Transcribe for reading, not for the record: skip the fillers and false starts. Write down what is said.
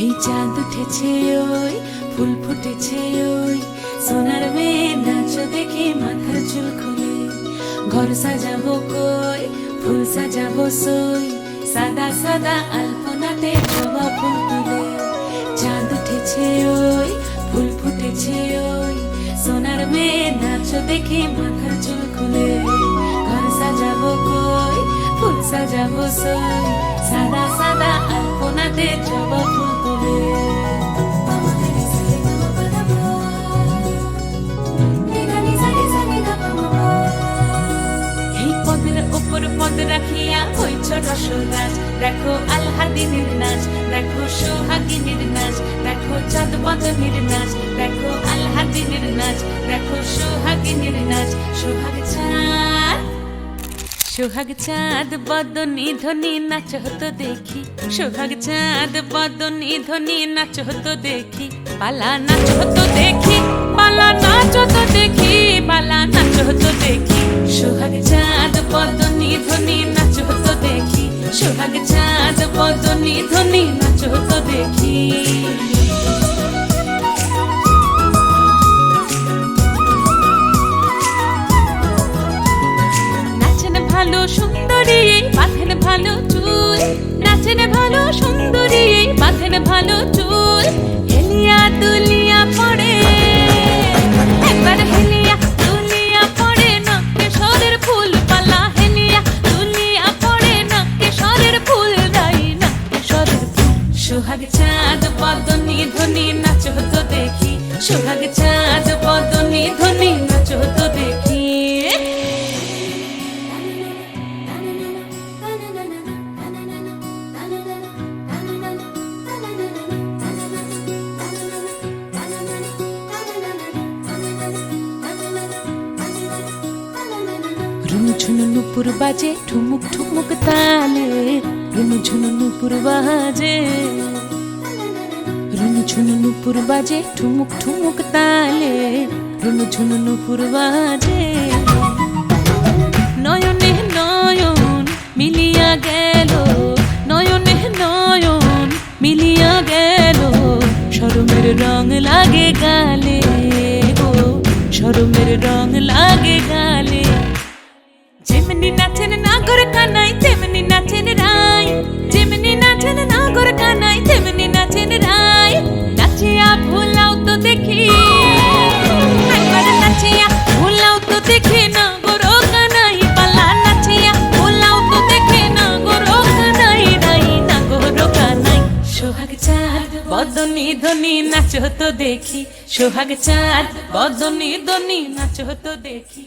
এই চাঁদ উঠেছে ওই ফুল ফুটেছে ওই সোনার মেয়ে নাচ দেখে মাথার চুল খুলে ঘর সাজাবো কই ফুল সাজাবো সই সাদা সাদা আলপনাতে জবা ফুল তুলে চাঁদ উঠেছে ওই ফুল ফুটেছে ওই সোনার মেয়ে নাচ দেখে মাথার চুল খুলে ঘর সাজাবো কই ফুল সাজাবো সই সাদা সাদা আলপনাতে জবা ফুল তুলে উপর পদ রাখিয়া হইছ রসরাজ দেখো আলহাদিনের নাচ দেখো সোহাগিনীর নাচ দেখো চাঁদ বদনের নাচ দেখো আলহাদিনের নাচ দেখো সোহাগিনীর নাচ সোহাগ চাঁদ বদনী ধ্বনি নাচ হতো দেখি সোহাগ চাঁদ বদনী ধ্বনি নাচ হতো দেখি পালা নাচ হতো দেখি পালা নাচ হতো দেখি পালা নাচ হতো দেখি সোহাগ চাঁদ বদনী ধ্বনি নাচ হতো দেখি সোহাগ চাঁদ বদনী ধ্বনি নাচ হতো দেখি ভালো সুন্দরী বাঁধেন ভালো চুল নাচেন ভালো সুন্দরী বাঁধেন ভালো চুল হেলিয়া দুলিয়া পড়ে একবার হেলিয়া দুলিয়া পড়ে নকে সরের ফুল পালা হেলিয়া দুলিয়া পড়ে নকে সরের ফুল দাই নকে সরের ফুল সোহাগ চাঁদ বদনী ধ্বনি নাচ হতো দেখি সোহাগ চাঁদ বদনী ধ্বনি নাচ হতো দেখি রুনু ঝুনু নুপুর বাজে ঠুমুক ঠুমুক তালে রুনু ঝুনু নুপুর বাজে রুনু ঝুনু নুপুর বাজে ঠুমুক ঠুমুক তালে রুনু ঝুনু নুপুর বাজে নয়নে নয়ন মিলিয়া গেল নয়নে নয়ন মিলিয়া গেল শরমের রং লাগে গালে গো শরমের রং লাগে গালে যেমনি নাচেন নাগর কানাই তেমনি নাচেন রাই যেমনি নাচেন নাগর কানাই তেমনি নাচেন রাই নাচিয়া ভুলাও তো দেখি একবার নাচিয়া ভুলাও তো দেখি নাগর কানাই পালা নাচিয়া ভুলাও তো দেখি নাগর কানাই রাই নাগর কানাই সোহাগ চাঁদ বদনী ধ্বনি নাচ হতো দেখি সোহাগ চাঁদ বদনী ধ্বনি নাচ হতো দেখি